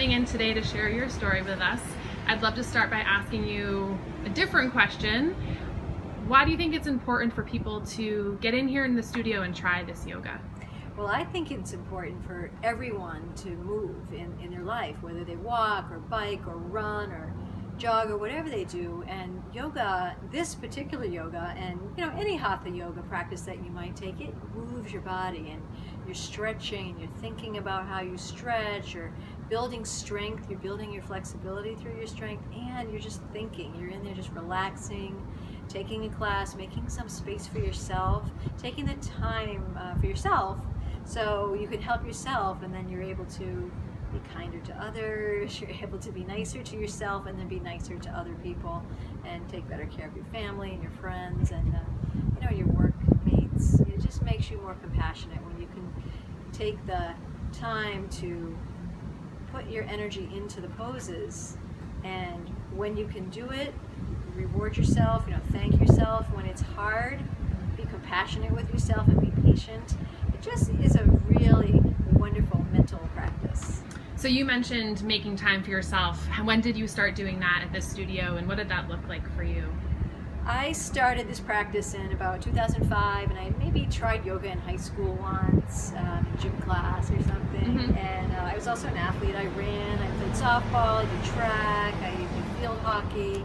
tuning in today to share your story with us. I'd love to start by asking you a different question. Why do you think it's important for people to get in here in the studio and try this yoga? Well, I think it's important for everyone to move in their life, whether they walk or bike or run or jog or whatever they do. And yoga, this particular yoga, and any hatha yoga practice that you might take, it moves your body, and you're stretching and you're thinking about how you stretch, you're building strength, you're building your flexibility through your strength, and you're just thinking. You're in there just relaxing, taking a class, making some space for yourself, taking the time for yourself so you can help yourself, and then you're able to be kinder to others, you're able to be nicer to yourself, and then be nicer to other people, and take better care of your family and your friends and your workmates. It just makes you more compassionate when you can take the time to put your energy into the poses, and when you can do it, reward yourself, thank yourself. When it's hard, be compassionate with yourself and be patient. It just is a really wonderful mental practice. So you mentioned making time for yourself. When did you start doing that at this studio, and what did that look like for you? I started this practice in about 2005, and I maybe tried yoga in high school once, in gym class or something. Mm-hmm. And I was also an athlete. I ran, I played softball, I did track, I did field hockey.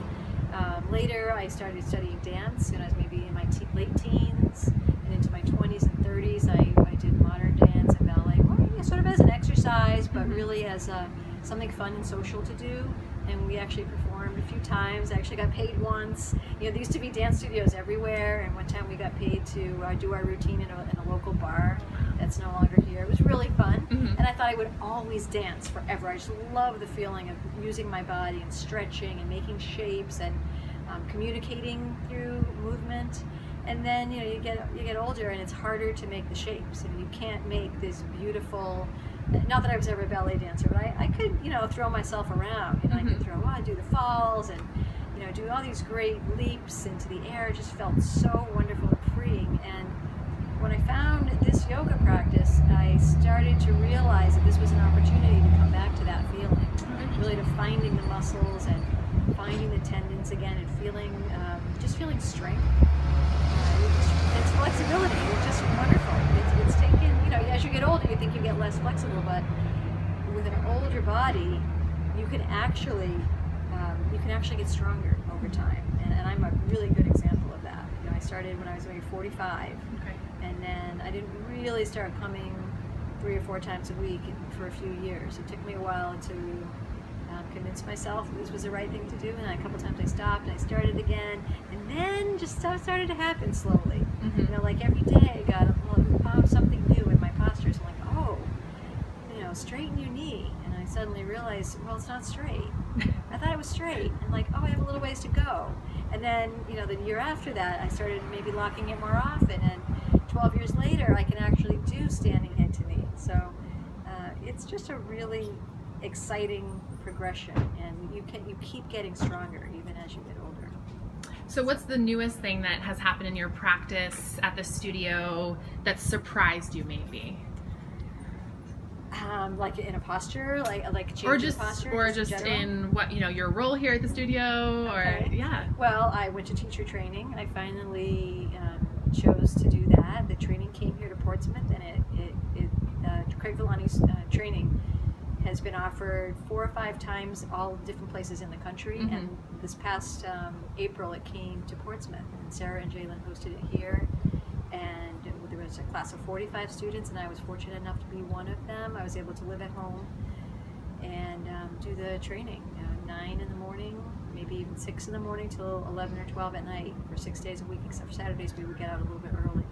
Later, I started studying dance when I was maybe in my late teens, and into my 20s and 30s, I did modern dance and ballet, sort of as an exercise, but really as something fun and social to do. And we actually performed a few times. I actually got paid once. There used to be dance studios everywhere, and one time we got paid to do our routine in a local bar that's no longer here. It was really fun, and I thought I would always dance forever. I just love the feeling of using my body and stretching and making shapes and communicating through movement. And then you get older, and it's harder to make the shapes, and you can't make this beautiful. Not that I was ever a ballet dancer, but I could throw myself around. I could do the falls and do all these great leaps into the air. It just felt so wonderful and freeing. And when I found this yoga practice, I started to realize that this was an opportunity to come back to that feeling, really to finding the muscles and finding the tendons again, and just feeling strength. It's flexibility. It's just wonderful. It's taken, as you get older, you think you get less flexible, but with an older body, you can actually get stronger over time. And I'm a really good example of that. I started when I was maybe 45, and then I didn't really start coming 3 or 4 times a week for a few years. It took me a while to convince myself this was the right thing to do, and a couple times I stopped and I started again, and then just stuff started to happen slowly. Like every day I found something new in my postures. I'm like, straighten your knee, and I suddenly realized, well, it's not straight. I thought it was straight, and like, I have a little ways to go. And then the year after that, I started maybe locking it more often, and 12 years later I can actually do standing head to knee. So it's just a really exciting progression, and you keep getting stronger even as you get older. So what's the newest thing that has happened in your practice at the studio that surprised you, maybe? Like in a posture, like changing posture, or just in what your role here at the studio, or yeah. Well, I went to teacher training. I finally chose to do that. The training came here to Portsmouth, and Craig Villani's training has been offered 4 or 5 times, all different places in the country. And this past April, it came to Portsmouth, and Sarah and Jalen hosted it here. And there was a class of 45 students, and I was fortunate enough to be one of them. I was able to live at home and do the training, 9 in the morning, maybe even 6 in the morning till 11 or 12 at night for 6 days a week, except for Saturdays we would get out a little bit early.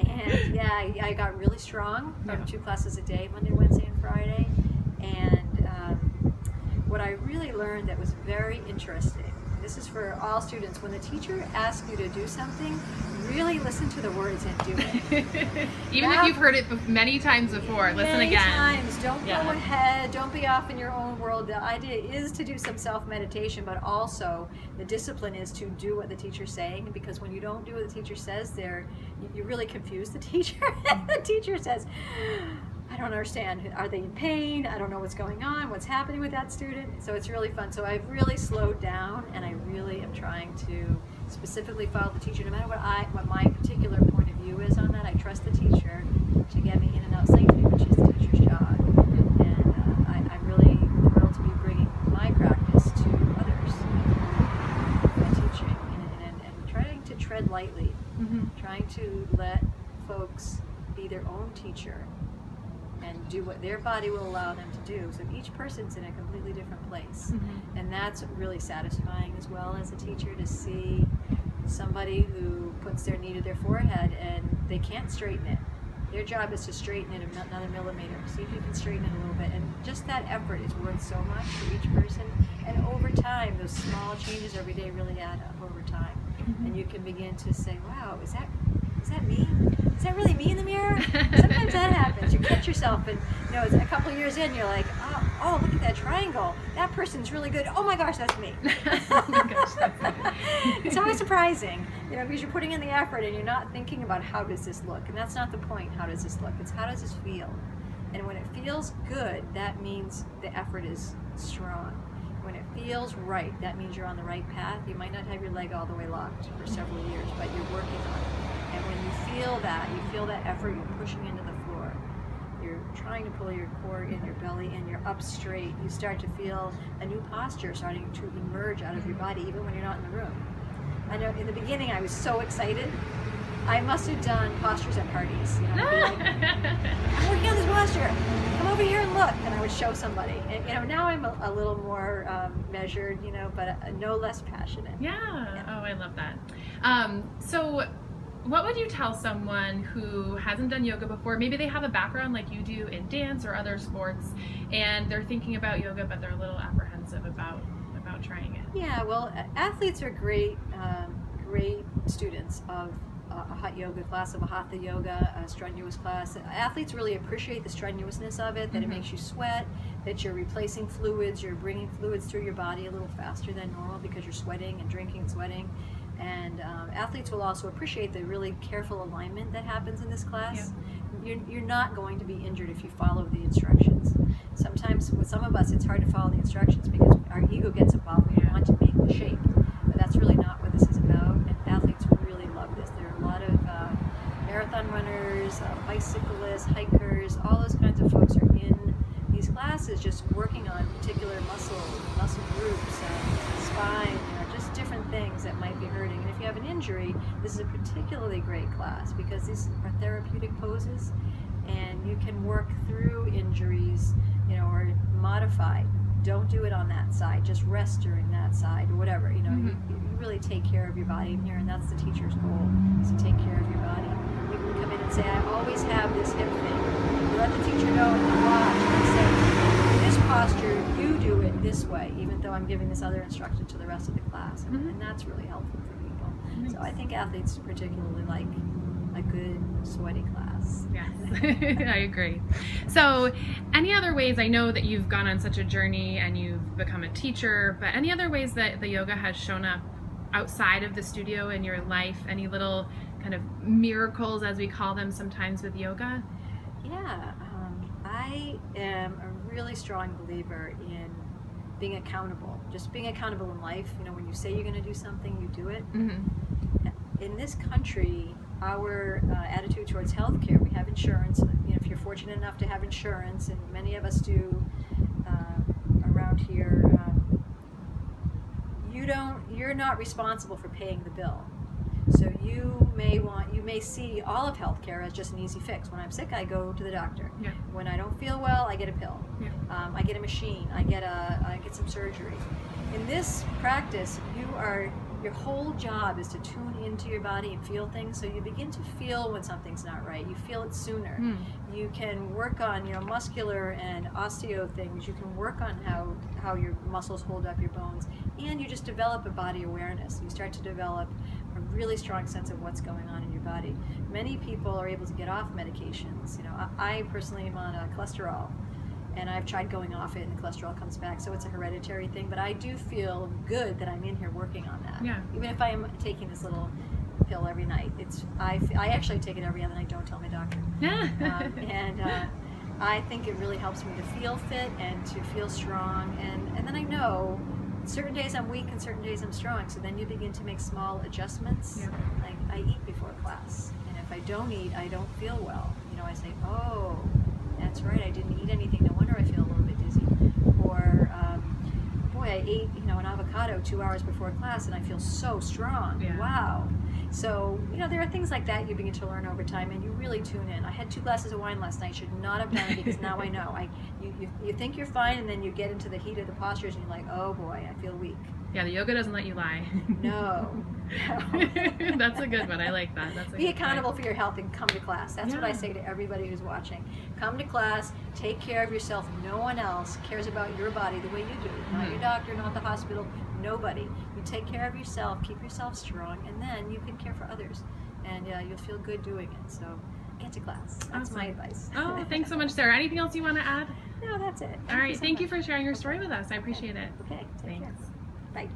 And yeah, I got really strong from 2 classes a day, Monday, Wednesday, and Friday. And what I really learned that was very interesting, this is for all students, when the teacher asks you to do something, really listen to the words and do it. Even if you've heard it many times before, listen again. Many times. Don't go ahead. Don't be off in your own world. The idea is to do some self-meditation, but also the discipline is to do what the teacher's saying, because when you don't do what the teacher says, you really confuse the teacher. The teacher says, I don't understand. Are they in pain? I don't know what's going on. What's happening with that student? So it's really fun. So I've really slowed down, and I really am trying to specifically follow the teacher, no matter what my particular point of view is on that. I trust the teacher to get me in and out safely, which is the teacher's job. And I'm really thrilled to be bringing my practice to others by teaching and trying to tread lightly, trying to let folks be their own teacher and do what their body will allow them to do. So each person's in a completely different place. And that's really satisfying as well as a teacher, to see somebody who puts their knee to their forehead and they can't straighten it. Their job is to straighten it another millimeter. See if you can straighten it a little bit. And just that effort is worth so much for each person. And over time, those small changes every day really add up over time. And you can begin to say, wow, is that me? Is that really me in the mirror? Sometimes that happens. You catch yourself, and it's a couple of years in, you're like, oh, look at that triangle. That person's really good. Oh my gosh, that's me. Oh my gosh, that's me. It's always surprising, because you're putting in the effort and you're not thinking about how does this look. And that's not the point. How does this look? It's how does this feel? And when it feels good, that means the effort is strong. When it feels right, that means you're on the right path. You might not have your leg all the way locked for several years, but you're working on it. And when you feel that effort, you're pushing into the floor. You're trying to pull your core in your belly, and you're up straight. You start to feel a new posture starting to emerge out of your body, even when you're not in the room. I know in the beginning I was so excited. I must have done postures at parties. I'd be like, I'm working on this posture. Come over here and look. And I would show somebody. And now I'm a little more measured, but no less passionate. Yeah. Oh, I love that. So what would you tell someone who hasn't done yoga before? Maybe they have a background like you do in dance or other sports, and they're thinking about yoga, but they're a little apprehensive about trying it. Yeah, well, athletes are great students of a hot yoga class, of a hatha yoga, a strenuous class. Athletes really appreciate the strenuousness of it, that it makes you sweat, that you're replacing fluids, you're bringing fluids through your body a little faster than normal because you're sweating and drinking and sweating. And athletes will also appreciate the really careful alignment that happens in this class. Yeah. You're not going to be injured if you follow the instructions. Sometimes with some of us it's hard to follow the instructions because our ego gets involved. We want to make the shape, but that's really not what this is about. And athletes really love this. There are a lot of marathon runners, bicyclists, hikers, all those kinds of folks are in these classes just working on particular muscle groups, spine, just different things that might be hurting. And if you have an injury, this is a particularly great class because these are therapeutic poses, and you can work through injuries, or modify. Don't do it on that side. Just rest during that side, or whatever. You really take care of your body in here, and that's the teacher's goal, is to take care of your body. You can come in and say, I always have this hip thing. You let the teacher know in the watch and say, this posture, you do it this way, even though I'm giving this other instruction to the rest of the class. And that's really helpful for people. Nice. So I think athletes particularly like a good sweaty class. Yes, I agree. So any other ways, I know that you've gone on such a journey and you've become a teacher, but any other ways that the yoga has shown up outside of the studio in your life? Any little kind of miracles, as we call them sometimes with yoga? Yeah, I am a really strong believer in being accountable. Just being accountable in life. When you say you're going to do something, you do it. In this country, our attitude towards healthcare, we have insurance. If you're fortunate enough to have insurance, and many of us do around here, you're not responsible for paying the bill. So you may see all of healthcare as just an easy fix. When I'm sick, I go to the doctor. Yeah. When I don't feel well, I get a pill. Yeah. I get a machine. I get some surgery. In this practice, your whole job is to tune into your body and feel things. So you begin to feel when something's not right. You feel it sooner. You can work on muscular and osteo things. You can work on how your muscles hold up your bones, and you just develop a body awareness. You start to develop a really strong sense of what's going on in your body. Many people are able to get off medications. I personally am on cholesterol, and I've tried going off it, and the cholesterol comes back, so it's a hereditary thing. But I do feel good that I'm in here working on that. Yeah. Even if I am taking this little pill every night, I actually take it every other night. Don't tell my doctor. I think it really helps me to feel fit and to feel strong, and then I know certain days I'm weak and certain days I'm strong, so then you begin to make small adjustments. Yeah. Like I eat before class, and if I don't eat, I don't feel well. You know, I say, oh, that's right, I didn't eat anything, no wonder I feel a little bit dizzy. Or boy, I ate, you know, an avocado 2 hours before class and I feel so strong. Yeah. Wow. So, you know, there are things like that you begin to learn over time, and you really tune in. I had 2 glasses of wine last night. Should not have done it, because now I know. You think you're fine, and then you get into the heat of the postures and you're like, oh boy, I feel weak. Yeah, the yoga doesn't let you lie. No. That's a good one. I like that. That's a Be good accountable point. for your health and come to class. That's what I say to everybody who's watching. Come to class, take care of yourself. No one else cares about your body the way you do. Not your doctor, not the hospital, nobody. You take care of yourself, keep yourself strong, and then you can care for others. And you'll feel good doing it. So get to class. That's my advice. Oh, thanks so much, Sarah. Anything else you want to add? No, that's it. All right. Thank you for sharing your story with us. I appreciate it. Okay, take care. Thanks. Bye.